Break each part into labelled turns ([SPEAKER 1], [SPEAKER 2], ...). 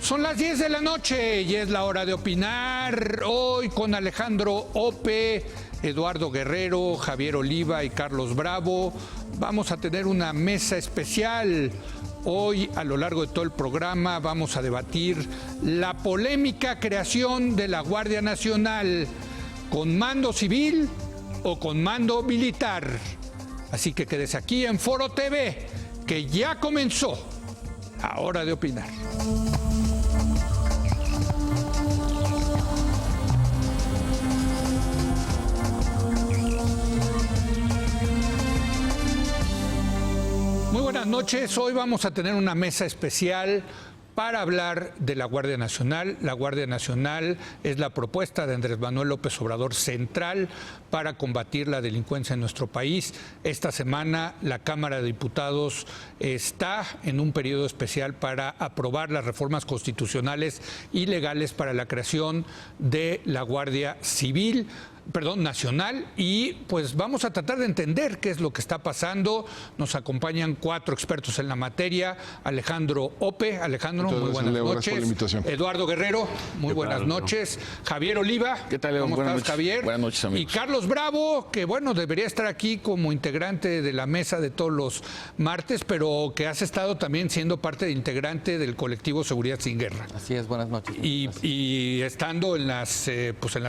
[SPEAKER 1] Son las 10 de la noche y es la hora de opinar. Hoy con Alejandro Ope, Eduardo Guerrero, Javier Oliva y Carlos Bravo. Vamos a tener una mesa especial. Hoy, a lo largo de todo el programa, vamos a debatir la polémica creación de la Guardia Nacional, con mando civil o con mando militar. Así que quédese aquí en Foro TV, que ya comenzó. A hora de opinar. Muy buenas noches. Hoy vamos a tener una mesa especial para hablar de la Guardia Nacional. La Guardia Nacional es la propuesta de Andrés Manuel López Obrador central para combatir la delincuencia en nuestro país. Esta semana la Cámara de Diputados está en un periodo especial para aprobar las reformas constitucionales y legales para la creación de la Guardia Nacional, y pues vamos a tratar de entender qué es lo que está pasando. Nos acompañan 4 expertos en la materia. Alejandro Ope. Alejandro, muy buenas noches. Eduardo Guerrero, muy buenas noches. Javier Oliva.
[SPEAKER 2] ¿Qué tal, León?
[SPEAKER 1] ¿Cómo estás, Javier?
[SPEAKER 2] Buenas noches, amigos.
[SPEAKER 1] Y Carlos Bravo, que bueno, debería estar aquí como integrante de la mesa de todos los martes, pero que has estado también siendo parte de integrante del colectivo Seguridad Sin Guerra.
[SPEAKER 3] Así es, buenas noches.
[SPEAKER 1] Y estando en las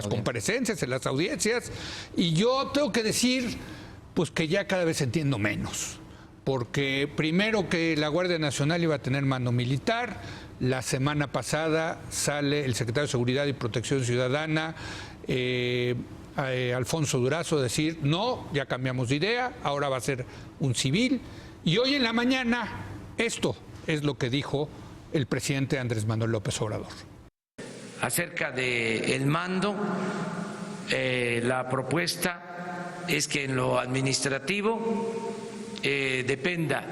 [SPEAKER 1] comparecencias, en las audiencias. Y yo tengo que decir, pues que ya cada vez entiendo menos. Porque primero que la Guardia Nacional iba a tener mando militar. La semana pasada sale el secretario de Seguridad y Protección Ciudadana, Alfonso Durazo, a decir, no, ya cambiamos de idea, ahora va a ser un civil. Y hoy en la mañana, esto es lo que dijo el presidente Andrés Manuel López Obrador.
[SPEAKER 4] Acerca del mando, la propuesta es que en lo administrativo dependa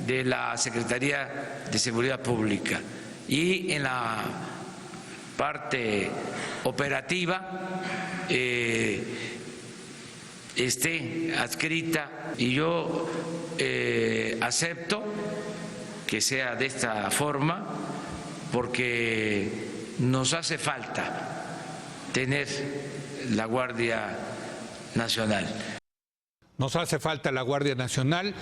[SPEAKER 4] de la Secretaría de Seguridad Pública y en la parte operativa esté adscrita, y yo acepto que sea de esta forma porque nos hace falta tener la Guardia Nacional.
[SPEAKER 1] Nos hace falta la Guardia Nacional.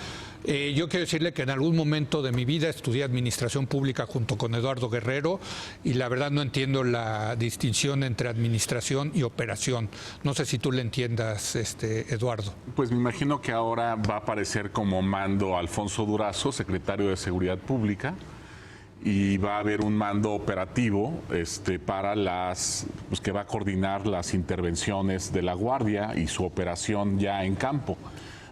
[SPEAKER 1] Yo quiero decirle que en algún momento de mi vida estudié Administración Pública junto con Eduardo Guerrero, y la verdad no entiendo la distinción entre administración y operación. No sé si tú le entiendas, Eduardo.
[SPEAKER 5] Pues me imagino que ahora va a aparecer como mando Alfonso Durazo, secretario de Seguridad Pública, y va a haber un mando operativo para pues que va a coordinar las intervenciones de la Guardia y su operación ya en campo.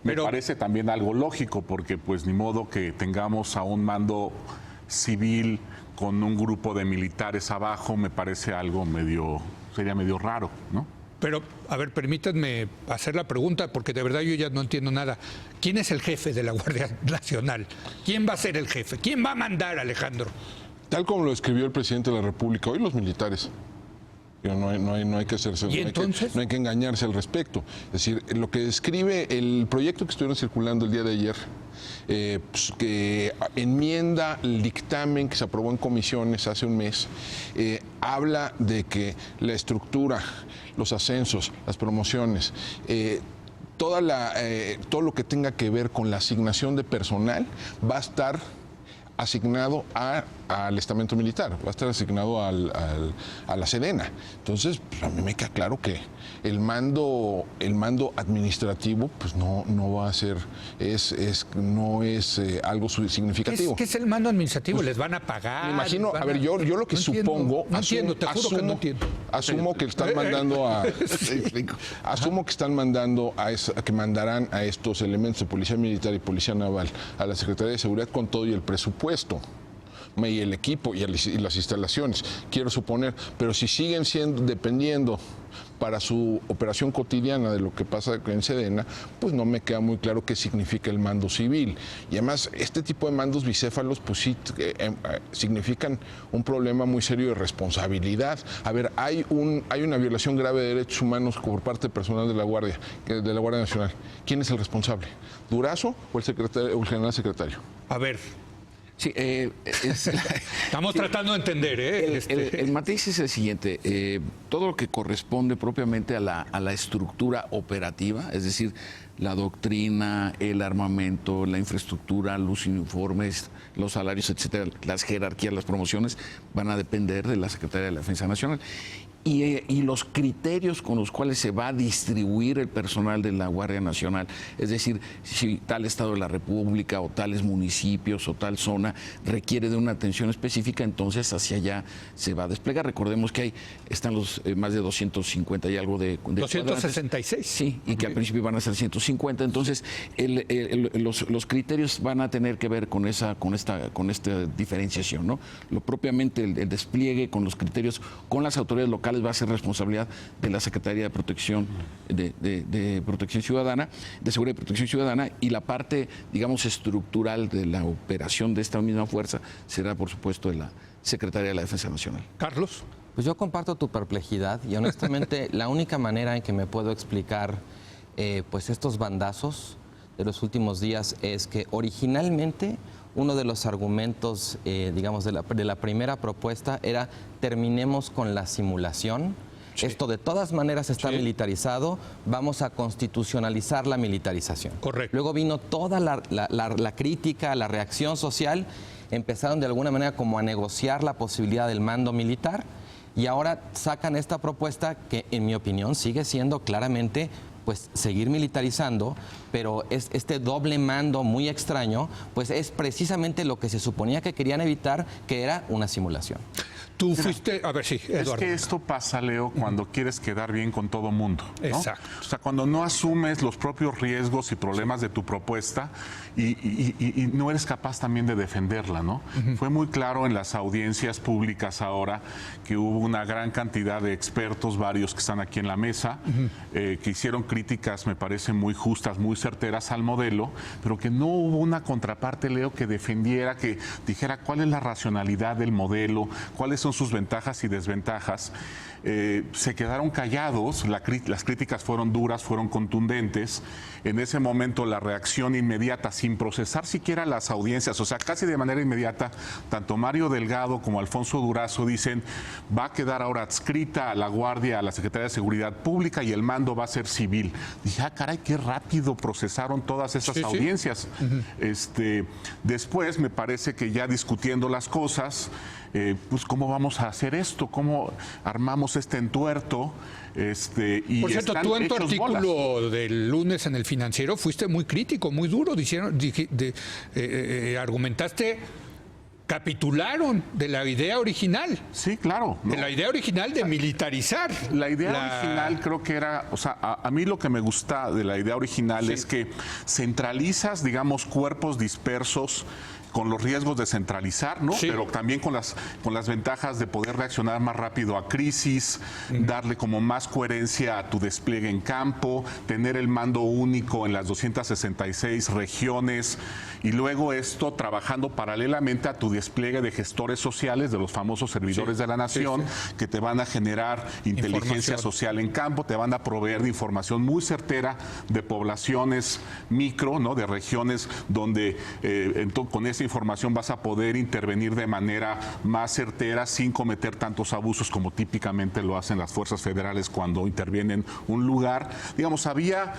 [SPEAKER 5] Me parece también algo lógico, porque pues ni modo que tengamos a un mando civil con un grupo de militares abajo. Me parece algo sería medio raro, ¿no?
[SPEAKER 1] Pero, a ver, permítanme hacer la pregunta, porque de verdad yo ya no entiendo nada. ¿Quién es el jefe de la Guardia Nacional? ¿Quién va a ser el jefe? ¿Quién va a mandar, Alejandro?
[SPEAKER 6] Tal como lo escribió el presidente de la República, hoy los militares. No hay que hacerse, no hay que engañarse al respecto. Es decir, lo que describe el proyecto que estuvieron circulando el día de ayer, que enmienda el dictamen que se aprobó en comisiones hace un mes, habla de que la estructura, los ascensos, las promociones, todo lo que tenga que ver con la asignación de personal va a estar asignado al estamento militar, va a estar asignado a la Sedena. Entonces, pues a mí me queda claro que el mando administrativo pues no va a ser, no es algo significativo.
[SPEAKER 1] ¿Qué es el mando administrativo? ¿Les van a pagar?
[SPEAKER 6] Me imagino, a ver, yo lo que supongo,
[SPEAKER 1] te juro que no entiendo.
[SPEAKER 6] Asumo que están mandando asumo que están mandando que mandarán a estos elementos de Policía Militar y Policía Naval a la Secretaría de Seguridad con todo y el presupuesto y el equipo y las instalaciones, quiero suponer, pero si siguen dependiendo para su operación cotidiana de lo que pasa en Sedena, pues no me queda muy claro qué significa el mando civil. Y además, este tipo de mandos bicéfalos, pues sí, significan un problema muy serio de responsabilidad. A ver, hay una violación grave de derechos humanos por parte del personal de la Guardia Nacional. ¿Quién es el responsable? ¿Durazo o el general secretario?
[SPEAKER 1] A ver,
[SPEAKER 2] Sí,
[SPEAKER 1] Estamos tratando de entender.
[SPEAKER 2] El matiz es el siguiente. Todo lo que corresponde propiamente a la estructura operativa, es decir, la doctrina, el armamento, la infraestructura, los uniformes, los salarios, etcétera, las jerarquías, las promociones, van a depender de la Secretaría de la Defensa Nacional. Y los criterios con los cuales se va a distribuir el personal de la Guardia Nacional, es decir, si tal estado de la República o tales municipios o tal zona requiere de una atención específica, entonces hacia allá se va a desplegar. Recordemos que están los más de 250 y algo de
[SPEAKER 1] 266.
[SPEAKER 2] Sí, y que al principio van a ser 150. Entonces, los criterios van a tener que ver con esta diferenciación, ¿no? Lo propiamente el despliegue con los criterios, con las autoridades locales, va a ser responsabilidad de la Secretaría de Protección de Protección Ciudadana, de Seguridad y Protección Ciudadana, y la parte, digamos, estructural de la operación de esta misma fuerza será, por supuesto, de la Secretaría de la Defensa Nacional.
[SPEAKER 1] Carlos.
[SPEAKER 3] Pues yo comparto tu perplejidad y honestamente la única manera en que me puedo explicar pues estos bandazos de los últimos días es que originalmente uno de los argumentos, digamos, de la primera propuesta era terminemos con la simulación. Sí. Esto de todas maneras está militarizado, vamos a constitucionalizar la militarización.
[SPEAKER 1] Correcto.
[SPEAKER 3] Luego vino toda la crítica, la reacción social, empezaron de alguna manera como a negociar la posibilidad del mando militar y ahora sacan esta propuesta que en mi opinión sigue siendo claramente pues seguir militarizando, pero este doble mando muy extraño, pues es precisamente lo que se suponía que querían evitar, que era una simulación.
[SPEAKER 1] Tú fuiste, a ver, sí, Eduardo.
[SPEAKER 5] Es que esto pasa, Leo, cuando quieres quedar bien con todo mundo, ¿no?
[SPEAKER 1] Exacto.
[SPEAKER 5] O sea, cuando no asumes los propios riesgos y problemas de tu propuesta y no eres capaz también de defenderla, ¿no? Fue muy claro en las audiencias públicas ahora que hubo una gran cantidad de expertos, varios que están aquí en la mesa, que hicieron críticas, me parecen muy justas, muy certeras al modelo, pero que no hubo una contraparte, Leo, que defendiera, que dijera cuál es la racionalidad del modelo, cuáles son sus ventajas y desventajas. Se quedaron callados, las críticas fueron duras, fueron contundentes. En ese momento la reacción inmediata, sin procesar siquiera las audiencias, o sea, casi de manera inmediata, tanto Mario Delgado como Alfonso Durazo dicen, va a quedar ahora adscrita a la Guardia, a la Secretaría de Seguridad Pública y el mando va a ser civil. Dije, caray, qué rápido procesaron todas esas audiencias. Después me parece que ya discutiendo las cosas, pues cómo vamos a hacer esto, cómo armamos este entuerto. Y
[SPEAKER 1] por cierto, tú en tu artículo del lunes en El Financiero fuiste muy crítico, muy duro, argumentaste, capitularon de la idea original.
[SPEAKER 5] Sí, claro. ¿No?
[SPEAKER 1] De la idea original de militarizar.
[SPEAKER 5] La idea original creo que era, o sea, a mí lo que me gusta de la idea original es que centralizas, digamos, cuerpos dispersos con los riesgos de centralizar, ¿no? Sí. Pero también con las ventajas de poder reaccionar más rápido a crisis, darle como más coherencia a tu despliegue en campo, tener el mando único en las 266 regiones y luego esto trabajando paralelamente a tu despliegue de gestores sociales, de los famosos servidores de la nación, que te van a generar inteligencia social en campo, te van a proveer de información muy certera de poblaciones micro, ¿no? De regiones donde con esa información vas a poder intervenir de manera más certera sin cometer tantos abusos como típicamente lo hacen las fuerzas federales cuando intervienen un lugar. Digamos, había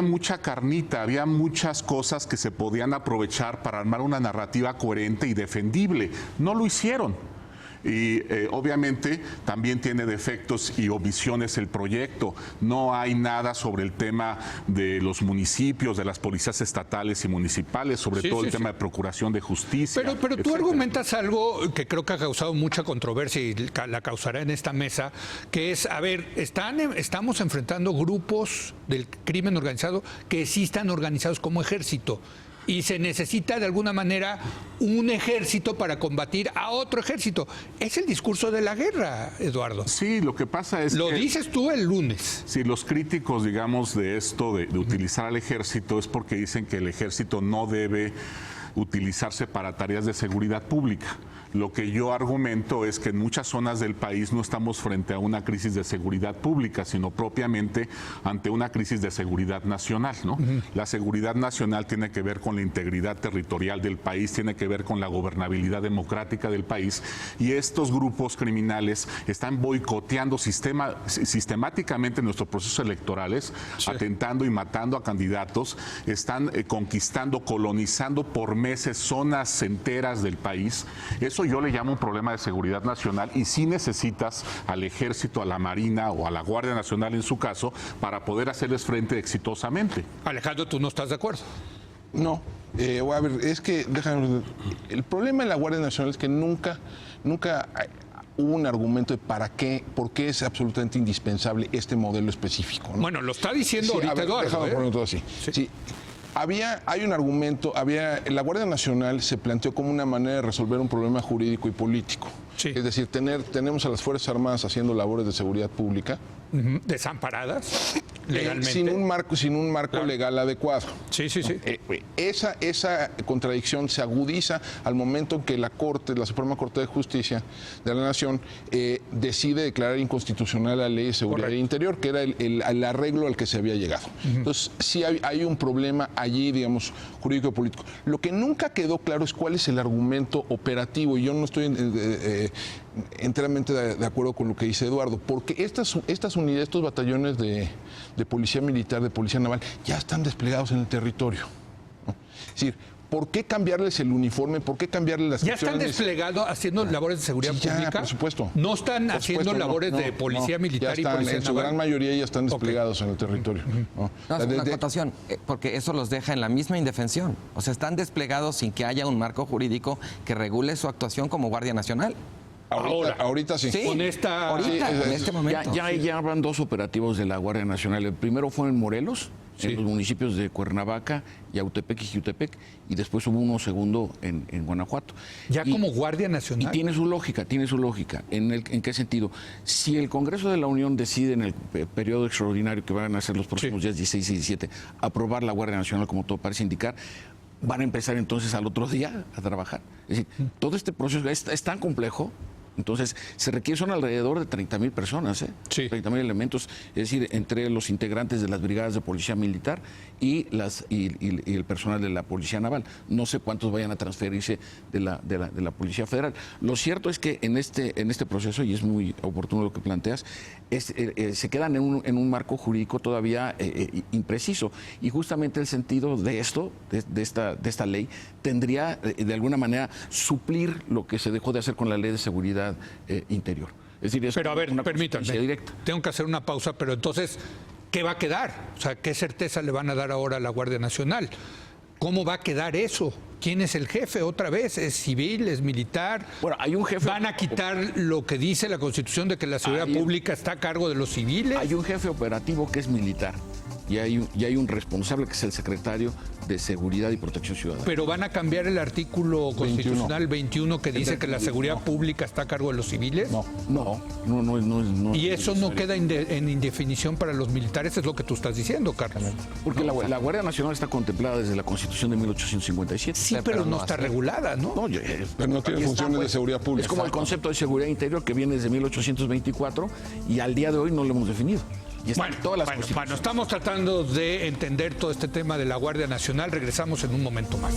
[SPEAKER 5] mucha carnita, había muchas cosas que se podían aprovechar para armar una narrativa coherente y defendible. No lo hicieron. Y obviamente también tiene defectos y omisiones el proyecto. No hay nada sobre el tema de los municipios, de las policías estatales y municipales, sobre todo el tema de procuración de justicia.
[SPEAKER 1] Pero tú argumentas algo que creo que ha causado mucha controversia y la causará en esta mesa, que es, a ver, estamos enfrentando grupos del crimen organizado que sí están organizados como ejército. Y se necesita de alguna manera un ejército para combatir a otro ejército. Es el discurso de la guerra, Eduardo.
[SPEAKER 5] Sí, lo que pasa es
[SPEAKER 1] Lo dices tú el lunes.
[SPEAKER 5] Sí, los críticos, digamos, de esto, de utilizar al ejército, es porque dicen que el ejército no debe utilizarse para tareas de seguridad pública. Lo que yo argumento es que en muchas zonas del país no estamos frente a una crisis de seguridad pública, sino propiamente ante una crisis de seguridad nacional, ¿no? La seguridad nacional tiene que ver con la integridad territorial del país, tiene que ver con la gobernabilidad democrática del país, y estos grupos criminales están boicoteando sistemáticamente nuestros procesos electorales, atentando y matando a candidatos, están conquistando, colonizando por meses zonas enteras del país. Eso yo le llamo un problema de seguridad nacional, y sí necesitas al Ejército, a la Marina o a la Guardia Nacional en su caso para poder hacerles frente exitosamente.
[SPEAKER 1] Alejandro, ¿tú no estás de acuerdo?
[SPEAKER 6] No. A ver, es que el problema de la Guardia Nacional es que nunca hubo un argumento de por qué es absolutamente indispensable este modelo específico, ¿no?
[SPEAKER 1] Bueno, lo está diciendo ahorita Eduardo.
[SPEAKER 6] Déjame ponerlo todo así. Sí. Hay un argumento, la Guardia Nacional se planteó como una manera de resolver un problema jurídico y político.
[SPEAKER 1] Sí.
[SPEAKER 6] Es decir, tenemos a las Fuerzas Armadas haciendo labores de seguridad pública.
[SPEAKER 1] Desamparadas legalmente.
[SPEAKER 6] Sin un marco legal adecuado.
[SPEAKER 1] Sí.
[SPEAKER 6] Esa contradicción se agudiza al momento en que la Suprema Corte de Justicia de la Nación decide declarar inconstitucional la Ley de Seguridad Interior, que era el arreglo al que se había llegado. Entonces, sí hay un problema allí, digamos, jurídico y político. Lo que nunca quedó claro es cuál es el argumento operativo, y yo no estoy enteramente de acuerdo con lo que dice Eduardo, porque estas unidades, estos batallones de policía militar, de policía naval, ya están desplegados en el territorio, ¿no? Es decir, ¿por qué cambiarles el uniforme? ¿Por qué cambiarles las
[SPEAKER 1] funciones? ¿Ya están desplegados haciendo labores de seguridad pública?
[SPEAKER 6] Por supuesto.
[SPEAKER 1] ¿No están haciendo labores de policía militar y policía naval?
[SPEAKER 6] En su gran mayoría ya están desplegados en el territorio.
[SPEAKER 3] Es una acotación, porque eso los deja en la misma indefensión. O sea, están desplegados sin que haya un marco jurídico que regule su actuación como Guardia Nacional.
[SPEAKER 6] Ahorita sí.
[SPEAKER 3] Con esta... Ahorita, en este momento.
[SPEAKER 2] Ya van 2 operativos de la Guardia Nacional. El primero fue en Morelos, en los municipios de Cuernavaca, Yautepec y Jiutepec, y después hubo uno segundo en Guanajuato.
[SPEAKER 1] Como Guardia Nacional.
[SPEAKER 2] Y tiene su lógica. ¿En qué sentido? Si el Congreso de la Unión decide en el periodo extraordinario que van a ser los próximos días 16 y 17, aprobar la Guardia Nacional como todo parece indicar, van a empezar entonces al otro día a trabajar. Es decir, todo este proceso es tan complejo. Entonces, son alrededor de 30,000 personas, 30,000 elementos, es decir, entre los integrantes de las brigadas de policía militar y el personal de la policía naval. No sé cuántos vayan a transferirse de la policía federal. Lo cierto es que en este proceso, y es muy oportuno lo que planteas, se quedan en un marco jurídico todavía impreciso. Y justamente el sentido de esto, de esta ley, tendría de alguna manera suplir lo que se dejó de hacer con la Ley de Seguridad Interior. Es decir,
[SPEAKER 1] pero a ver, permítanme, tengo que hacer una pausa, pero entonces, ¿qué va a quedar? O sea, ¿qué certeza le van a dar ahora a la Guardia Nacional? ¿Cómo va a quedar eso? ¿Quién es el jefe otra vez? ¿Es civil? ¿Es militar?
[SPEAKER 2] Bueno, hay un jefe.
[SPEAKER 1] ¿Van a quitar lo que dice la Constitución de que la seguridad pública está a cargo de los civiles?
[SPEAKER 2] Hay un jefe operativo que es militar. Y hay un responsable que es el secretario de Seguridad y Protección Ciudadana.
[SPEAKER 1] Pero van a cambiar el artículo constitucional 21 que dice que la seguridad pública está a cargo de los civiles.
[SPEAKER 2] No.
[SPEAKER 1] Y eso no queda en indefinición para los militares, es lo que tú estás diciendo, Carlos.
[SPEAKER 2] Porque la Guardia Nacional está contemplada desde la Constitución de 1857.
[SPEAKER 1] Sí, pero no está regulada, ¿no?
[SPEAKER 6] Pero no tiene funciones de seguridad pública.
[SPEAKER 2] Es como el concepto de seguridad interior que viene desde 1824 y al día de hoy no lo hemos definido.
[SPEAKER 1] Bueno, estamos tratando de entender todo este tema de la Guardia Nacional. Regresamos en un momento más.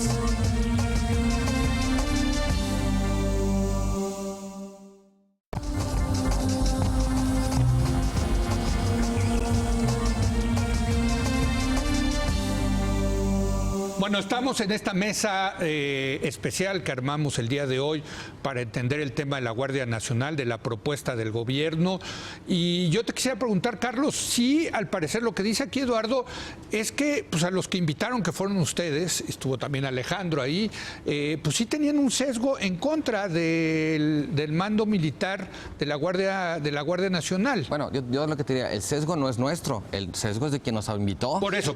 [SPEAKER 1] Bueno, estamos en esta mesa especial que armamos el día de hoy para entender el tema de la Guardia Nacional, de la propuesta del gobierno. Y yo te quisiera preguntar, Carlos, si al parecer lo que dice aquí Eduardo es que pues, a los que invitaron, que fueron ustedes, estuvo también Alejandro ahí, pues sí tenían un sesgo en contra del mando militar de la Guardia Nacional.
[SPEAKER 3] Bueno, yo lo que te diría, el sesgo no es nuestro, el sesgo es de quien nos invitó.
[SPEAKER 1] Por eso,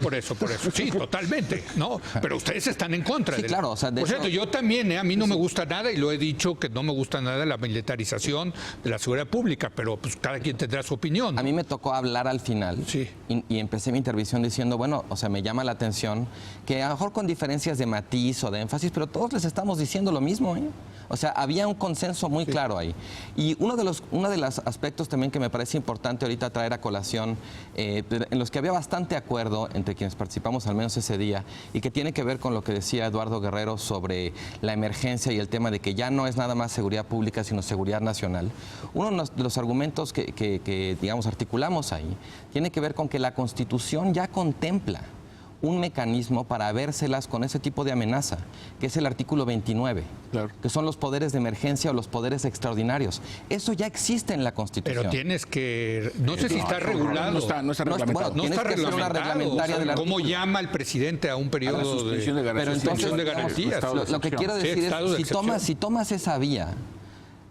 [SPEAKER 1] sí, totalmente, ¿no? pero ustedes están en contra.
[SPEAKER 3] Sí, claro. O sea,
[SPEAKER 1] por cierto, yo también, a mí no me gusta nada, y lo he dicho, que no me gusta nada la militarización de la seguridad pública, pero pues cada quien tendrá su opinión, ¿no?
[SPEAKER 3] A mí me tocó hablar al final y empecé mi intervención diciendo, bueno, o sea, me llama la atención que a lo mejor con diferencias de matiz o de énfasis, pero todos les estamos diciendo lo mismo, ¿eh? O sea, había un consenso muy claro ahí. Y uno de los aspectos también que me parece importante ahorita traer a colación, en los que había bastante acuerdo entre quienes participamos al menos ese día, y que tiene que ver con lo que decía Eduardo Guerrero sobre la emergencia y el tema de que ya no es nada más seguridad pública, sino seguridad nacional. Uno de los argumentos que digamos, articulamos ahí, tiene que ver con que la Constitución ya contempla un mecanismo para vérselas con ese tipo de amenaza, que es el artículo 29, claro, que son los poderes de emergencia o los poderes extraordinarios. Eso ya existe en la Constitución.
[SPEAKER 1] Pero tienes que... No sé si está regulado.
[SPEAKER 2] No está reglamentado.
[SPEAKER 1] No está reglamentado. Una reglamentaria del
[SPEAKER 2] ¿Cómo
[SPEAKER 1] llama el presidente a un periodo
[SPEAKER 2] de garantías?
[SPEAKER 1] Pero entonces, de garantías.
[SPEAKER 3] Lo que quiero decir es, si tomas esa vía,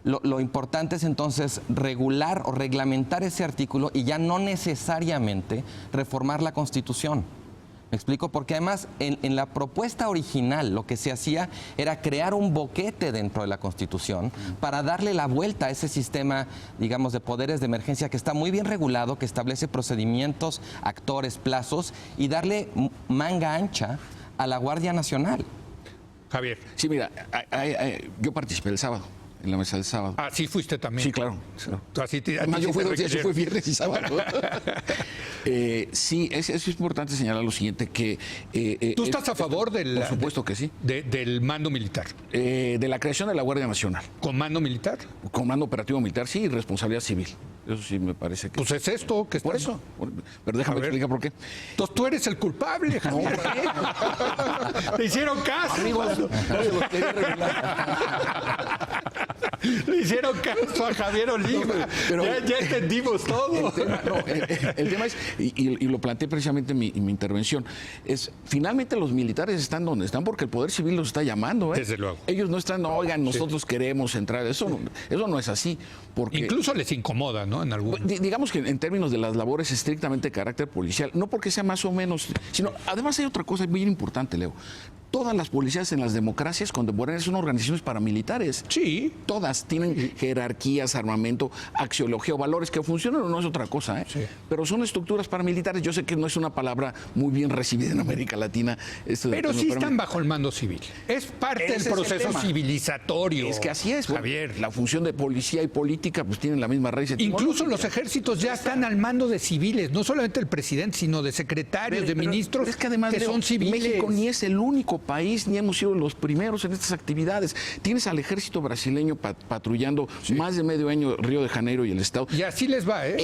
[SPEAKER 3] lo importante es entonces regular o reglamentar ese artículo y ya no necesariamente reformar la Constitución. ¿Me explico? Porque además en la propuesta original lo que se hacía era crear un boquete dentro de la Constitución para darle la vuelta a ese sistema, digamos, de poderes de emergencia que está muy bien regulado, que establece procedimientos, actores, plazos, y darle manga ancha a la Guardia Nacional.
[SPEAKER 1] Javier.
[SPEAKER 2] Sí, mira, yo participé el sábado. En la mesa del sábado.
[SPEAKER 1] Ah, sí fuiste también.
[SPEAKER 2] Sí, claro.
[SPEAKER 1] Además,
[SPEAKER 2] yo fui 2 días, yo fui viernes y sábado. Sí, es importante señalar lo siguiente, que...
[SPEAKER 1] ¿Tú estás a favor del...
[SPEAKER 2] Por supuesto que sí.
[SPEAKER 1] Del mando militar?
[SPEAKER 2] De la creación de la Guardia Nacional.
[SPEAKER 1] ¿Con mando militar?
[SPEAKER 2] Con mando operativo militar, sí, y responsabilidad civil. Eso sí me parece que...
[SPEAKER 1] Pues es esto que está...
[SPEAKER 2] Por eso. Pero déjame explicar por qué.
[SPEAKER 1] Entonces tú eres el culpable, Javier. No, te hicieron caso.
[SPEAKER 2] Amigos,
[SPEAKER 1] le hicieron caso a Javier Oliva. Pero ya entendimos todo.
[SPEAKER 2] El tema es, y lo planteé precisamente en mi intervención, es finalmente los militares están donde están porque el Poder Civil los está llamando.
[SPEAKER 1] Desde luego.
[SPEAKER 2] Ellos no están, oigan, nosotros queremos entrar. Eso no es así. Porque,
[SPEAKER 1] incluso les incomoda, ¿no? En algún...
[SPEAKER 2] Digamos que en términos de las labores estrictamente de carácter policial, no porque sea más o menos, sino además hay otra cosa muy importante, Leo. Todas las policías en las democracias contemporáneas son organizaciones paramilitares.
[SPEAKER 1] Sí.
[SPEAKER 2] Todas tienen jerarquías, armamento, axiología o valores que funcionan o no es otra cosa, ¿eh? Sí. Pero son estructuras paramilitares. Yo sé que no es una palabra muy bien recibida en América Latina.
[SPEAKER 1] Pero sí están bajo el mando civil. Es parte del proceso civilizatorio.
[SPEAKER 2] Es que así es,
[SPEAKER 1] Javier.
[SPEAKER 2] La función de policía y política pues tienen la misma raíz.
[SPEAKER 1] Incluso los ejércitos ya están al mando de civiles, no solamente el presidente, sino de secretarios, de ministros,
[SPEAKER 2] es que además
[SPEAKER 1] son civiles.
[SPEAKER 2] México ni es el único país, ni hemos sido los primeros en estas actividades. Tienes al ejército brasileño patrullando más de medio año Río de Janeiro y el estado.
[SPEAKER 1] Y así les va, ¿eh?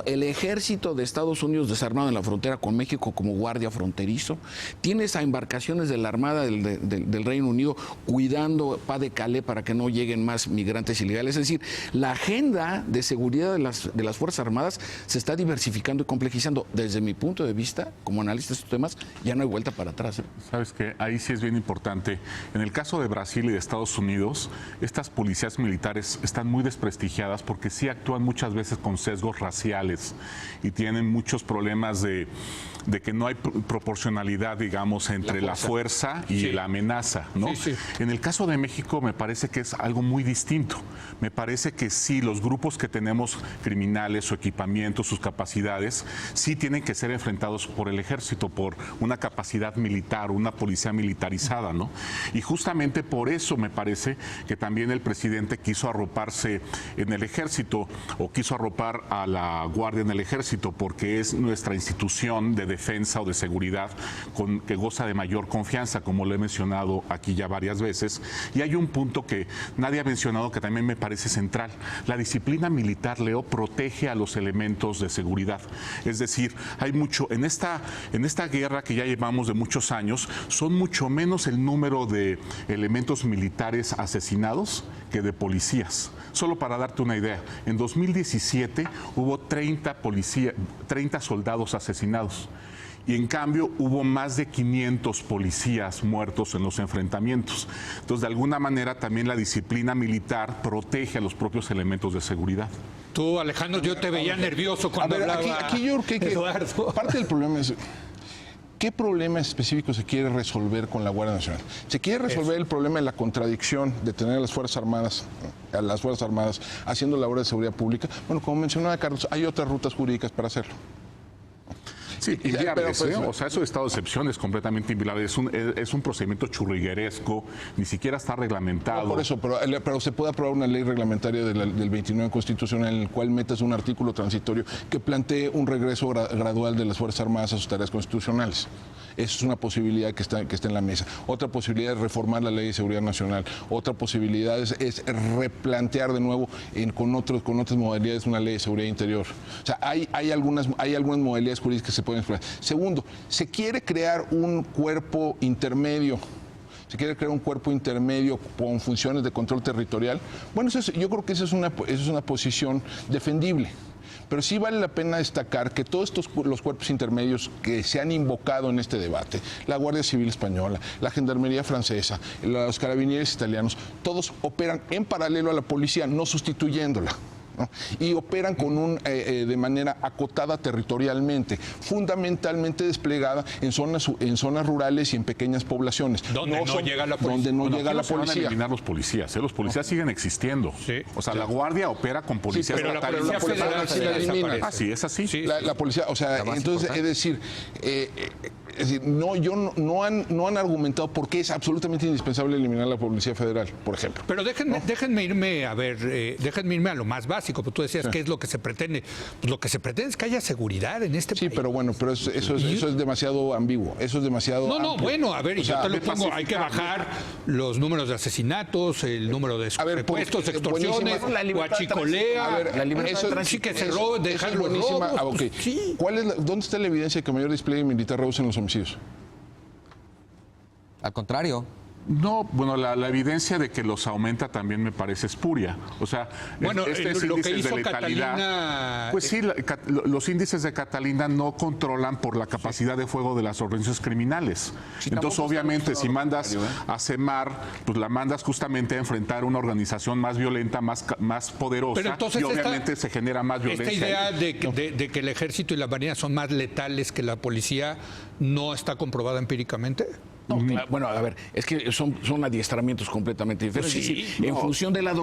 [SPEAKER 2] El ejército de Estados Unidos desarmado en la frontera con México como guardia fronterizo. Tienes a embarcaciones de la Armada del Reino Unido cuidando Pas de Calais para que no lleguen más migrantes ilegales. Es decir, la agenda de seguridad de las Fuerzas Armadas se está diversificando y complejizando. Desde mi punto de vista, como analista de estos temas, ya no hay vuelta para atrás, ¿eh?
[SPEAKER 5] Sabes que ahí sí es bien importante. En el caso de Brasil y de Estados Unidos, estas policías militares están muy desprestigiadas porque sí actúan muchas veces con sesgos raciales y tienen muchos problemas de que no hay proporcionalidad, digamos, entre la fuerza y la amenaza, ¿no? Sí, sí. En el caso de México me parece que es algo muy distinto. Me parece que sí, los grupos que tenemos criminales, su equipamiento, sus capacidades, sí tienen que ser enfrentados por el ejército, por una capacidad militar, una policía militarizada, ¿no? Y justamente por eso me parece que también el presidente quiso arroparse en el ejército o quiso arropar a la Guardia en el ejército porque es nuestra institución de defensa o de seguridad que goza de mayor confianza, como lo he mencionado aquí ya varias veces. Y hay un punto que nadie ha mencionado que también me parece central. La disciplina militar, Leo, protege a los elementos de seguridad. Es decir, hay mucho, en esta guerra que ya llevamos de muchos años, son mucho menos el número de elementos militares asesinados que de policías. Solo para darte una idea, en 2017 hubo 30 soldados asesinados. Y en cambio hubo más de 500 policías muertos en los enfrentamientos. Entonces, de alguna manera, también la disciplina militar protege a los propios elementos de seguridad.
[SPEAKER 1] Tú, Alejandro, yo te veía nervioso cuando hablaba.
[SPEAKER 6] Aquí yo creo que
[SPEAKER 1] Eduardo.
[SPEAKER 6] Parte del problema es... ¿Qué problema específico se quiere resolver con la Guardia Nacional? Se quiere resolver el problema de la contradicción de tener a las Fuerzas Armadas haciendo labores de seguridad pública. Bueno, como mencionaba Carlos, hay otras rutas jurídicas para hacerlo.
[SPEAKER 5] Sí, inviables, o sea, eso de estado de excepción es completamente inviable. Es un procedimiento churrigueresco, ni siquiera está reglamentado.
[SPEAKER 6] No, por eso, pero se puede aprobar una ley reglamentaria del 29 constitucional en el cual metas un artículo transitorio que plantee un regreso gradual de las Fuerzas Armadas a sus tareas constitucionales. Esa es una posibilidad que está en la mesa. Otra posibilidad es reformar la Ley de Seguridad Nacional. Otra posibilidad es replantear de nuevo con otras modalidades una Ley de Seguridad Interior. O sea, hay algunas modalidades jurídicas que se pueden explorar. Segundo, se quiere crear un cuerpo intermedio. Se quiere crear un cuerpo intermedio con funciones de control territorial. Bueno, yo creo que esa es una posición defendible. Pero sí vale la pena destacar que todos los cuerpos intermedios que se han invocado en este debate, la Guardia Civil Española, la Gendarmería Francesa, los Carabineros italianos, todos operan en paralelo a la policía, no sustituyéndola, ¿no? Y operan de manera acotada territorialmente, fundamentalmente desplegada en zonas rurales y en pequeñas poblaciones.
[SPEAKER 1] Donde no llega la policía.
[SPEAKER 5] Donde no llega la policía. Van a eliminar los policías, los policías siguen existiendo. Sí. O sea, la Guardia opera con policías.
[SPEAKER 1] Sí, pero la Policía Federal sí la elimina.
[SPEAKER 5] Ah, sí, es así. Sí.
[SPEAKER 6] La policía, o sea, entonces es decir, no han argumentado por qué es absolutamente indispensable eliminar la Policía Federal, por ejemplo.
[SPEAKER 1] Pero déjenme irme a lo más básico. Porque tú decías, ¿qué es lo que se pretende? Pues lo que se pretende es que haya seguridad en este país.
[SPEAKER 6] Sí, pero bueno, eso es demasiado ambiguo. Eso es demasiado amplio.
[SPEAKER 1] Bueno, a ver, y yo te lo pongo, hay que bajar los números de asesinatos, el número de secuestros, extorsiones, huachicolea,
[SPEAKER 6] la libertad
[SPEAKER 1] sí que se robe, dejar los
[SPEAKER 6] buenísima.
[SPEAKER 1] robos.
[SPEAKER 6] Okay. Sí. ¿Dónde está la evidencia de que mayor despliegue militar reducen los homicidios?
[SPEAKER 3] Al contrario.
[SPEAKER 5] No, bueno, la evidencia de que los aumenta también me parece espuria. O sea,
[SPEAKER 1] bueno,
[SPEAKER 5] lo que hizo de letalidad, Catalina... Pues sí, los índices de Catalina no controlan por la capacidad de fuego de las organizaciones criminales. Sí, entonces, obviamente, si mandas a CEMAR, pues la mandas justamente a enfrentar una organización más violenta, más poderosa, pero entonces y obviamente se genera más violencia.
[SPEAKER 1] Esta idea de que el ejército y la marina son más letales que la policía, ¿no está comprobada empíricamente?
[SPEAKER 2] No, claro, bueno, a ver, es que son adiestramientos completamente diferentes. Pues sí, es decir, en función de la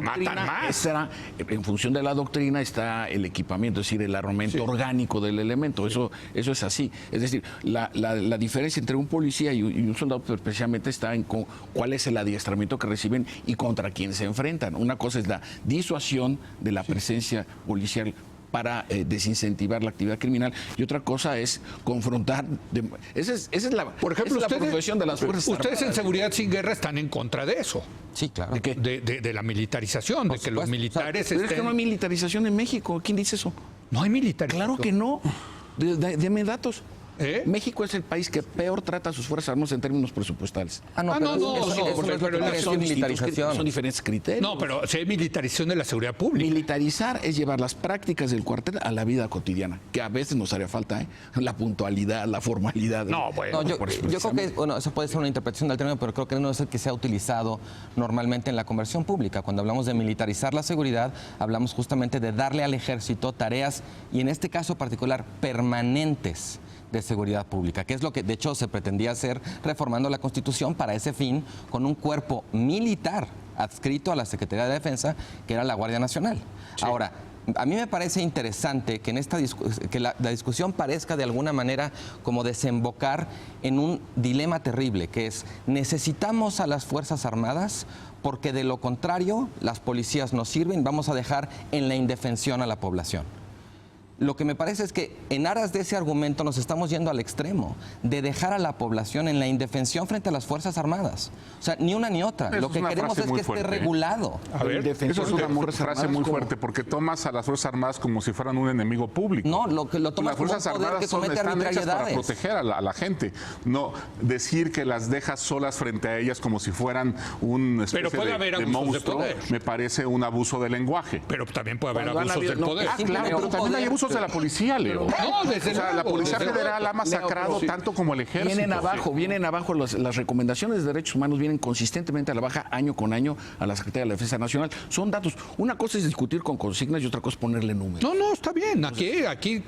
[SPEAKER 2] doctrina está el equipamiento, es decir, el armamento orgánico del elemento. Eso es así. Es decir, la diferencia entre un policía y un soldado especialmente está en cuál es el adiestramiento que reciben y contra quién se enfrentan. Una cosa es la disuasión de la presencia policial para desincentivar la actividad criminal y otra cosa es confrontar. Esa es la profesión de las Fuerzas Armadas.
[SPEAKER 1] Ustedes en Seguridad Sin Guerra están en contra de eso.
[SPEAKER 3] Sí, claro.
[SPEAKER 1] ¿De qué? De la militarización, de que los militares
[SPEAKER 2] Pero es que no hay militarización en México. ¿Quién dice eso?
[SPEAKER 1] No hay militarización.
[SPEAKER 2] Claro que no. Deme datos. México es el país que peor trata a sus Fuerzas Armadas en términos presupuestales.
[SPEAKER 3] Son
[SPEAKER 2] diferentes criterios.
[SPEAKER 1] No, pero si hay militarización de la seguridad pública.
[SPEAKER 2] Militarizar es llevar las prácticas del cuartel a la vida cotidiana, que a veces nos haría falta, la puntualidad, la formalidad.
[SPEAKER 3] No, bueno. Yo creo que eso puede ser una interpretación del término, pero creo que no es el que se ha utilizado normalmente en la conversión pública. Cuando hablamos de militarizar la seguridad, hablamos justamente de darle al ejército tareas, y en este caso particular, permanentes de seguridad pública, que es lo que de hecho se pretendía hacer reformando la Constitución para ese fin, con un cuerpo militar adscrito a la Secretaría de Defensa, que era la Guardia Nacional. Sí. Ahora, a mí me parece interesante que en esta que la discusión parezca de alguna manera como desembocar en un dilema terrible, que es: necesitamos a las Fuerzas Armadas porque de lo contrario las policías no sirven, vamos a dejar en la indefensión a la población. Lo que me parece es que en aras de ese argumento nos estamos yendo al extremo de dejar a la población en la indefensión frente a las Fuerzas Armadas. O sea, ni una ni otra. Lo que queremos es que esté regulado.
[SPEAKER 5] A ver, eso es una frase muy fuerte, porque tomas a las Fuerzas Armadas como si fueran un enemigo público.
[SPEAKER 3] No, lo tomas como un poder que comete arbitrariedades.
[SPEAKER 5] Para proteger a la gente. No decir que las dejas solas frente a ellas como si fueran un especie de monstruo, me parece un abuso del lenguaje.
[SPEAKER 1] Pero también puede haber abusos del poder.
[SPEAKER 5] Claro, pero también hay abusos recursos de la policía, Leo.
[SPEAKER 1] No, desde luego.
[SPEAKER 5] La Policía
[SPEAKER 1] desde
[SPEAKER 5] Federal
[SPEAKER 1] luego.
[SPEAKER 5] ha masacrado tanto como el ejército.
[SPEAKER 2] Vienen abajo las recomendaciones de derechos humanos vienen consistentemente a la baja año con año a la Secretaría de la Defensa Nacional. Son datos. Una cosa es discutir con consignas y otra cosa es ponerle números.
[SPEAKER 1] No, está bien. Aquí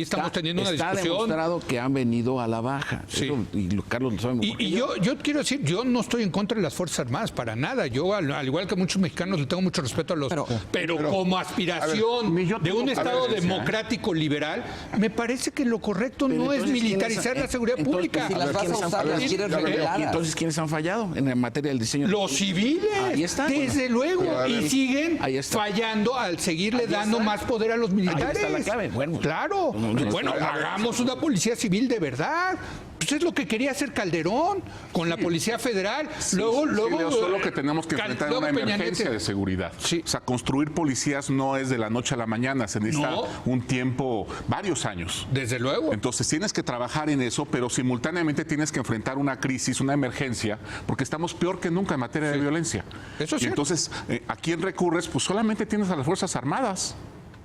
[SPEAKER 1] estamos teniendo una discusión.
[SPEAKER 2] Está demostrado que han venido a la baja.
[SPEAKER 1] Sí.
[SPEAKER 2] Eso, y Carlos lo sabe mejor que yo.
[SPEAKER 1] Yo quiero decir, yo no estoy en contra de las Fuerzas Armadas para nada. Yo, al igual que muchos mexicanos, le tengo mucho respeto a los... Pero como aspiración de un Estado democrático liberal, me parece que lo correcto no es militarizar la seguridad pública.
[SPEAKER 3] Si las vas a usar, las quieres reguladas.
[SPEAKER 2] ¿Y entonces quiénes han fallado en materia del diseño?
[SPEAKER 1] Los civiles,
[SPEAKER 2] Ahí está.
[SPEAKER 1] desde luego, y siguen
[SPEAKER 2] Ahí está.
[SPEAKER 1] fallando al seguirle dando más poder a los militares.
[SPEAKER 2] Ahí está la clave. Bueno,
[SPEAKER 1] claro. Bueno, hagamos una policía civil de verdad. Pues es lo que quería hacer Calderón con la Policía Federal. Luego,
[SPEAKER 5] Leo, solo que tenemos que enfrentar una emergencia de seguridad.
[SPEAKER 1] Sí.
[SPEAKER 5] O sea, construir policías no es de la noche a la mañana, se necesita un tiempo, varios años.
[SPEAKER 1] Desde luego.
[SPEAKER 5] Entonces tienes que trabajar en eso, pero simultáneamente tienes que enfrentar una crisis, una emergencia, porque estamos peor que nunca en materia de violencia.
[SPEAKER 1] Eso es
[SPEAKER 5] y
[SPEAKER 1] cierto.
[SPEAKER 5] entonces, ¿a quién recurres? Pues solamente tienes a las Fuerzas Armadas.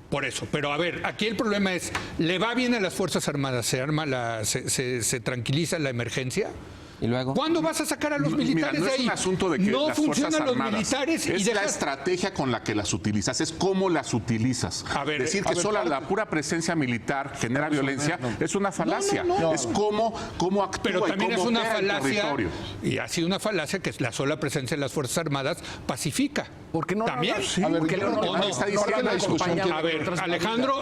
[SPEAKER 1] Por eso, pero a ver, aquí el problema es, ¿le va bien a las Fuerzas Armadas? ¿Se tranquiliza la emergencia?
[SPEAKER 3] ¿Y luego?
[SPEAKER 1] ¿Cuándo vas a sacar a los militares
[SPEAKER 5] no
[SPEAKER 1] de
[SPEAKER 5] es
[SPEAKER 1] ahí?
[SPEAKER 5] un asunto de que
[SPEAKER 1] no
[SPEAKER 5] las Fuerzas
[SPEAKER 1] funcionan los
[SPEAKER 5] Armadas,
[SPEAKER 1] militares
[SPEAKER 5] es
[SPEAKER 1] y
[SPEAKER 5] la
[SPEAKER 1] dejas...
[SPEAKER 5] estrategia con la que las utilizas, es cómo las utilizas.
[SPEAKER 1] A ver,
[SPEAKER 5] decir que solo la pura presencia militar genera violencia es una falacia. Es cómo actúa
[SPEAKER 1] Pero también
[SPEAKER 5] y
[SPEAKER 1] es
[SPEAKER 5] cómo
[SPEAKER 1] una
[SPEAKER 5] opera el
[SPEAKER 1] falacia,
[SPEAKER 5] territorio.
[SPEAKER 1] y ha sido una falacia que la sola presencia de las Fuerzas Armadas pacifica.
[SPEAKER 2] ¿Por qué no?
[SPEAKER 1] También.
[SPEAKER 6] A ver,
[SPEAKER 2] Porque
[SPEAKER 6] yo creo que
[SPEAKER 1] no,
[SPEAKER 5] está diciendo
[SPEAKER 6] la discusión
[SPEAKER 1] A ver,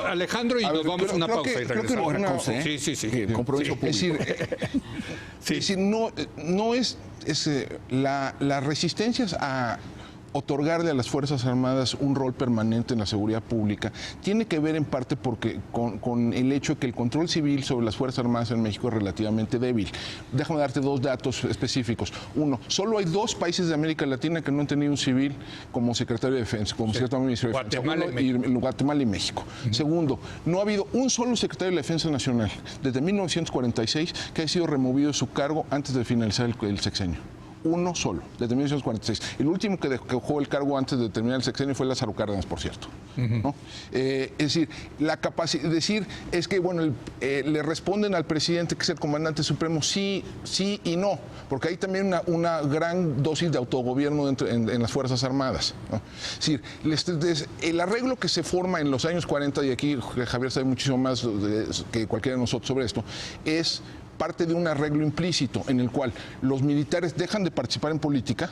[SPEAKER 1] Alejandro, y nos vamos a una pausa y regresamos. Sí.
[SPEAKER 2] Compromiso público.
[SPEAKER 6] Es decir, no es la resistencia a otorgarle a las Fuerzas Armadas un rol permanente en la seguridad pública tiene que ver en parte porque con el hecho de que el control civil sobre las Fuerzas Armadas en México es relativamente débil. Déjame darte dos datos específicos. Uno, solo hay 2 países de América Latina que no han tenido un civil como secretario de Defensa, como secretario de Ministerio de Defensa. Guatemala y México. Segundo, no ha habido un solo secretario de la Defensa Nacional desde 1946 que haya sido removido de su cargo antes de finalizar el sexenio. Uno solo, desde 1946. El último que dejó el cargo antes de terminar el sexenio fue Lázaro Cárdenas, por cierto. ¿No? Es decir, la capacidad de decir es que, bueno, le responden al presidente, que es el comandante supremo, sí y no, porque hay también una gran dosis de autogobierno en las Fuerzas Armadas, ¿no? Es decir, el arreglo que se forma en los años 40, y aquí Javier sabe muchísimo más que cualquiera de nosotros sobre esto, es parte de un arreglo implícito en el cual los militares dejan de participar en política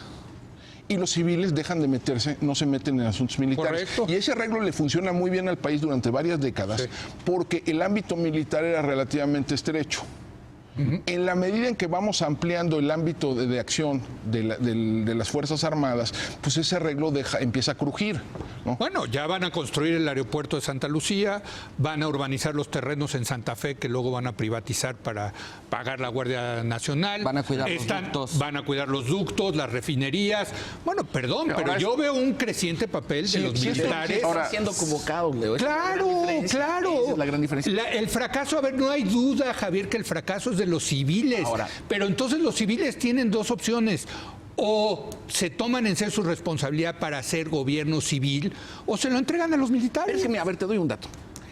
[SPEAKER 6] y los civiles dejan de meterse, no se meten en asuntos militares.
[SPEAKER 1] Correcto.
[SPEAKER 6] Y ese arreglo le funciona muy bien al país durante varias décadas porque el ámbito militar era relativamente estrecho. En la medida en que vamos ampliando el ámbito de acción de las Fuerzas Armadas, pues ese arreglo empieza a crujir, ¿no?
[SPEAKER 1] Bueno, ya van a construir el aeropuerto de Santa Lucía, van a urbanizar los terrenos en Santa Fe que luego van a privatizar para pagar la Guardia Nacional.
[SPEAKER 3] Van a cuidar los ductos.
[SPEAKER 1] Van a cuidar los ductos, las refinerías. Bueno, perdón, pero yo veo un creciente papel de los militares.
[SPEAKER 2] Están siendo convocados, Leo.
[SPEAKER 1] Claro.
[SPEAKER 2] Esa es la gran diferencia.
[SPEAKER 1] El fracaso, a ver, no hay duda, Javier, que el fracaso es de los civiles. Pero entonces los civiles tienen 2 opciones. O se toman en serio su responsabilidad para hacer gobierno civil, o se lo entregan a los militares.
[SPEAKER 2] Pero es que, a ver, te doy un dato.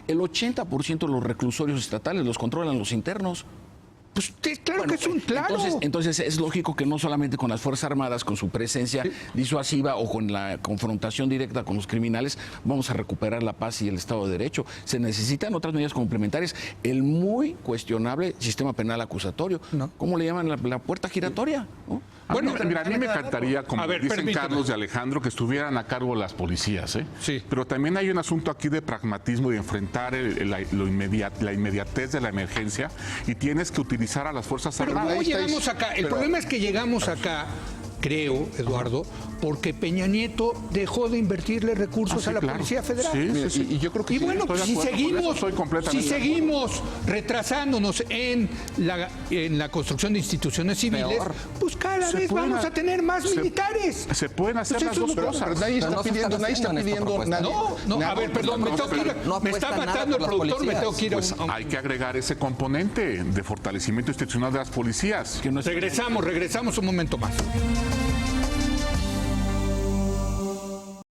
[SPEAKER 2] El 80% de los reclusorios estatales los controlan los internos.
[SPEAKER 1] Pues claro que es un claro.
[SPEAKER 2] Entonces es lógico que no solamente con las Fuerzas Armadas, con su presencia disuasiva o con la confrontación directa con los criminales, vamos a recuperar la paz y el Estado de Derecho. Se necesitan otras medidas complementarias. El muy cuestionable sistema penal acusatorio. ¿Cómo le llaman? La puerta giratoria, ¿no?
[SPEAKER 5] Bueno, mira, a mí me encantaría, como dicen
[SPEAKER 1] permíteme.
[SPEAKER 5] Carlos y Alejandro, que estuvieran a cargo las policías, ¿eh?
[SPEAKER 1] Sí.
[SPEAKER 5] Pero también hay un asunto aquí de pragmatismo y de enfrentar la inmediatez de la emergencia, y tienes que utilizar a las Fuerzas
[SPEAKER 1] Pero
[SPEAKER 5] Armadas.
[SPEAKER 1] ¿cómo llegamos acá? El problema es que llegamos acá, creo, Eduardo, porque Peña Nieto dejó de invertirle recursos a la Policía Federal.
[SPEAKER 6] Y yo creo que
[SPEAKER 1] y bueno, pues si seguimos retrasándonos en la construcción de instituciones civiles, pues cada vez vamos a tener más militares.
[SPEAKER 5] Se pueden hacer las dos cosas.
[SPEAKER 6] Pero nadie está pidiendo.
[SPEAKER 1] No, a ver, perdón, me tengo que ir. Me está matando el productor, me tengo que ir.
[SPEAKER 5] Pues hay que agregar ese componente de fortalecimiento institucional de las policías.
[SPEAKER 1] Regresamos un momento más.